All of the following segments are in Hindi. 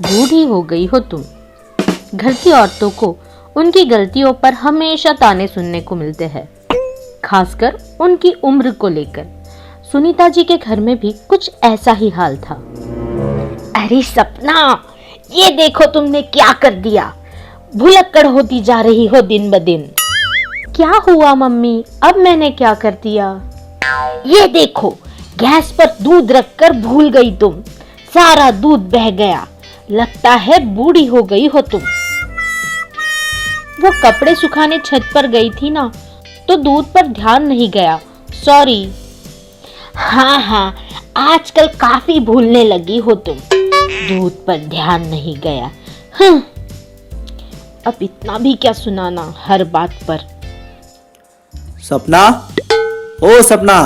बूढ़ी हो गई हो तुम। घर की औरतों को उनकी गलतियों पर हमेशा ताने सुनने को मिलते हैं, खासकर उनकी उम्र को लेकर। सुनीता जी के घर में भी कुछ ऐसा ही हाल था। अरे सपना, ये देखो तुमने क्या कर दिया। भुलक्कड़ होती जा रही हो दिन ब दिन। क्या हुआ मम्मी? अब मैंने क्या कर दिया? ये देखो, गैस पर दूध रखकर भूल गई तुम। सारा दूध बह गया। लगता है बूढ़ी हो गई हो तुम। वो कपड़े सुखाने छत पर गई थी ना, तो दूध पर ध्यान नहीं गया। सॉरी। हाँ, आजकल काफी भूलने लगी हो तुम। दूध पर ध्यान नहीं गया। अब इतना भी क्या सुनाना हर बात पर। सपना, ओ सपना,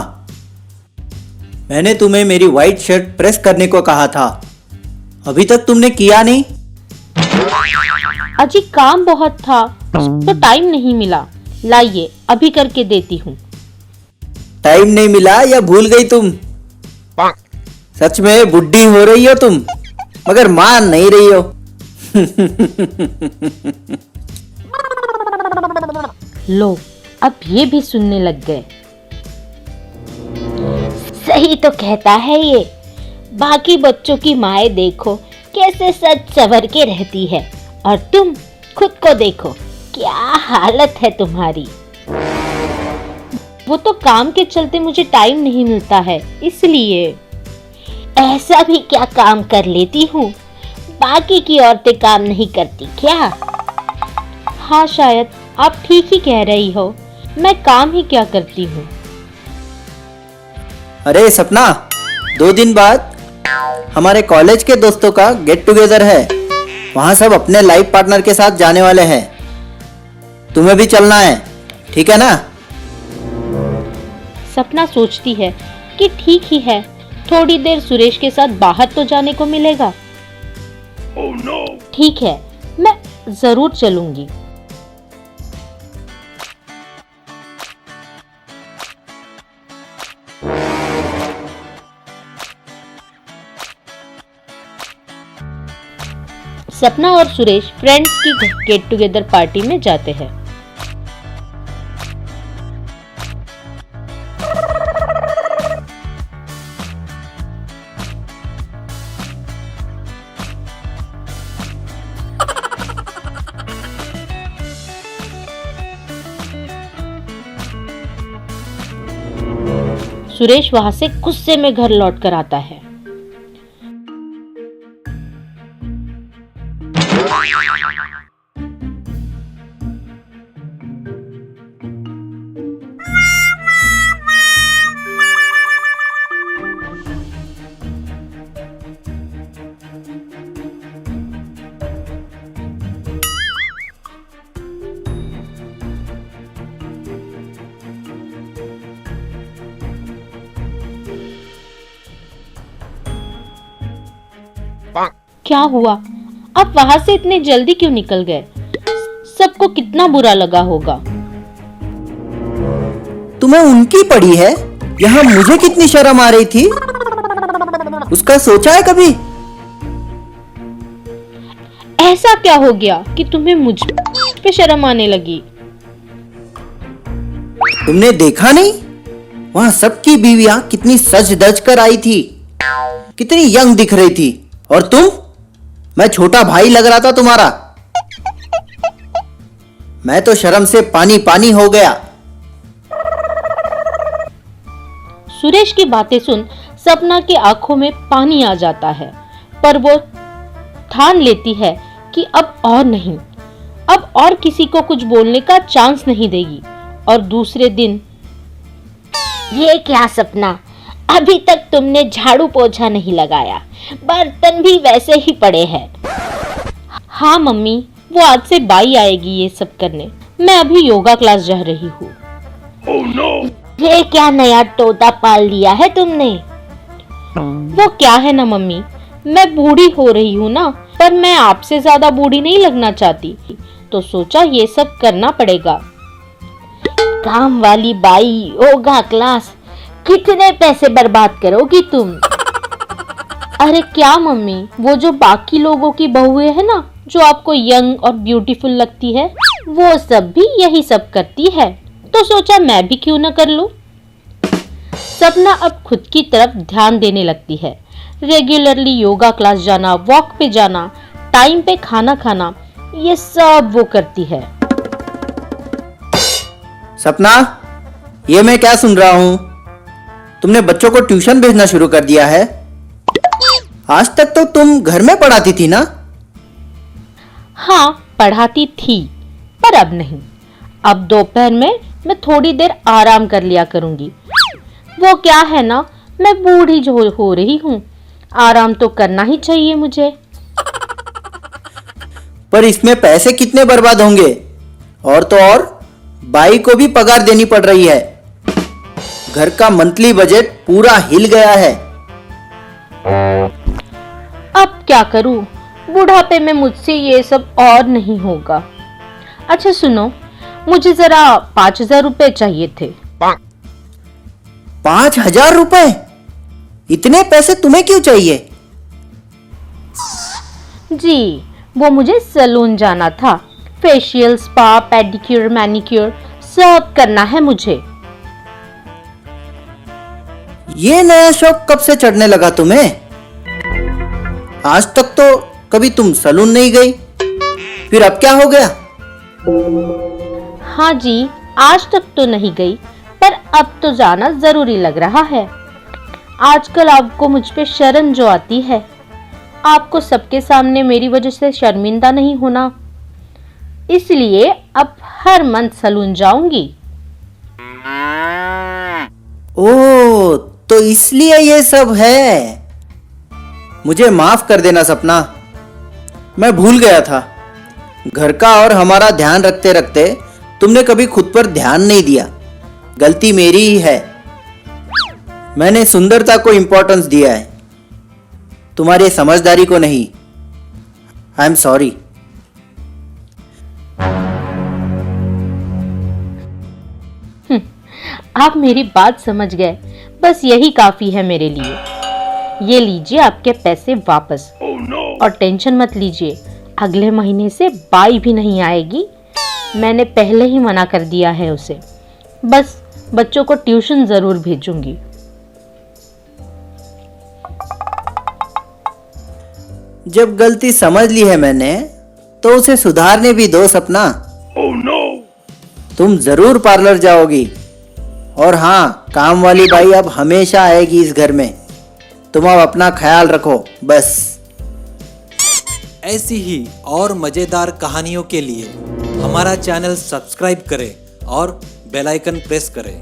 मैंने तुम्हें मेरी वाइट शर्ट प्रेस करने को कहा था, अभी तक तुमने किया नहीं। अजी काम बहुत था तो टाइम नहीं मिला। लाइए अभी करके देती हूँ। टाइम नहीं मिला या भूल गई तुम? सच में बुढ़ी हो रही हो तुम, मगर मान नहीं रही हो। लो, अब ये भी सुनने लग गए। सही तो कहता है ये। बाकी बच्चों की माएँ देखो कैसे सज संवर के रहती है, और तुम खुद को देखो, क्या हालत है तुम्हारी। वो तो काम के चलते मुझे टाइम नहीं मिलता है, इसलिए। ऐसा भी क्या काम कर लेती हूँ, बाकी की औरतें काम नहीं करती क्या? हाँ, शायद आप ठीक ही कह रही हो। मैं काम ही क्या करती हूँ। अरे सपना, 2 दिन बाद हमारे कॉलेज के दोस्तों का गेट टुगेदर है। वहां सब अपने लाइफ पार्टनर के साथ जाने वाले हैं। तुम्हें भी चलना है, ठीक है ना? सपना सोचती है कि ठीक ही है, थोड़ी देर सुरेश के साथ बाहर तो जाने को मिलेगा। ठीक है, मैं जरूर चलूंगी। सपना और सुरेश फ्रेंड्स की गेट टुगेदर पार्टी में जाते हैं। सुरेश वहां से गुस्से में घर लौट कर आता है। क्या हुआ? आप वहां से इतने जल्दी क्यों निकल गए? सबको कितना बुरा लगा होगा। तुम्हें उनकी पड़ी है, यहाँ मुझे कितनी शर्म आ रही थी, उसका सोचा है कभी? ऐसा क्या हो गया कि तुम्हें मुझ पे शर्म आने लगी? तुमने देखा नहीं, वहां सबकी बीवियां कितनी सज धज कर आई थी, कितनी यंग दिख रही थी, और तुम? मैं छोटा भाई लग रहा था तुम्हारा। मैं तो शर्म से पानी पानी हो गया। सुरेश की बातें सुन सपना की आंखों में पानी आ जाता है, पर वो ठान लेती है कि अब और नहीं, अब और किसी को कुछ बोलने का चांस नहीं देगी। और दूसरे दिन, ये क्या सपना, अभी तक तुमने झाड़ू पोछा नहीं लगाया, बर्तन भी वैसे ही पड़े हैं। हाँ मम्मी, वो आज से बाई आएगी ये सब करने। मैं अभी योगा क्लास जा रही हूँ। ये क्या नया तोता पाल लिया है तुमने? वो क्या है ना मम्मी, मैं बूढ़ी हो रही हूँ ना, पर मैं आपसे ज्यादा बूढ़ी नहीं लगना चाहती, तो सोचा ये सब करना पड़ेगा। काम वाली बाई, योगा क्लास, कितने पैसे बर्बाद करोगी तुम? अरे क्या मम्मी, वो जो बाकी लोगों की बहुएं है ना, जो आपको यंग और ब्यूटीफुल लगती है, वो सब भी यही सब करती है, तो सोचा मैं भी क्यों ना कर लूं। सपना अब खुद की तरफ ध्यान देने लगती है। रेगुलरली योगा क्लास जाना, वॉक पे जाना, टाइम पे खाना खाना, ये सब वो करती है। सपना, ये मैं क्या सुन रहा हूँ? तुमने बच्चों को ट्यूशन भेजना शुरू कर दिया है? आज तक तो तुम घर में पढ़ाती थी ना? हाँ, पढ़ाती थी, पर अब नहीं। अब दोपहर में मैं थोड़ी देर आराम कर लिया करूंगी। वो क्या है ना, मैं बूढ़ी जो हो रही हूँ, आराम तो करना ही चाहिए मुझे। पर इसमें पैसे कितने बर्बाद होंगे? और तो और बाई को भी पगार देनी पड़ रही है। घर का मंथली बजट पूरा हिल गया है। अब क्या करूं? बुढ़ापे में मुझसे ये सब और नहीं होगा। अच्छा सुनो, मुझे जरा 5,000 रुपए चाहिए थे। 5,000 रुपए? इतने पैसे तुम्हें क्यों चाहिए? जी, वो मुझे सैलून जाना था। फेशियल, स्पा, पेडिक्योर, मैनिक्योर सब करना है मुझे। ये नया शौक कब से चढ़ने लगा तुम्हें? आज तक तो कभी तुम सैलून नहीं गई, फिर अब क्या हो गया? हाँ जी, आज तक तो नहीं गई, पर अब तो जाना जरूरी लग रहा है। आजकल आपको मुझ पे शर्म जो आती है, आपको सबके सामने मेरी वजह से शर्मिंदा नहीं होना, इसलिए अब हर मंथ सैलून जाऊंगी। ओह, तो इसलिए ये सब है। मुझे माफ कर देना सपना, मैं भूल गया था। घर का और हमारा ध्यान रखते रखते तुमने कभी खुद पर ध्यान नहीं दिया। गलती मेरी ही है। मैंने सुंदरता को इंपॉर्टेंस दिया है, तुम्हारी समझदारी को नहीं। I am sorry. आप मेरी बात समझ गए, बस यही काफी है मेरे लिए। ये लीजिए आपके पैसे वापस। और टेंशन मत लीजिए, अगले महीने से बाई भी नहीं आएगी। मैंने पहले ही मना कर दिया है उसे। बस बच्चों को ट्यूशन जरूर भेजूंगी। जब गलती समझ ली है मैंने, तो उसे सुधारने भी दो सपना। तुम जरूर पार्लर जाओगी। और हाँ, काम वाली बाई अब हमेशा आएगी इस घर में। तुम अब अपना ख्याल रखो बस। ऐसी ही और मजेदार कहानियों के लिए हमारा चैनल सब्सक्राइब करें और बेल आइकन प्रेस करें।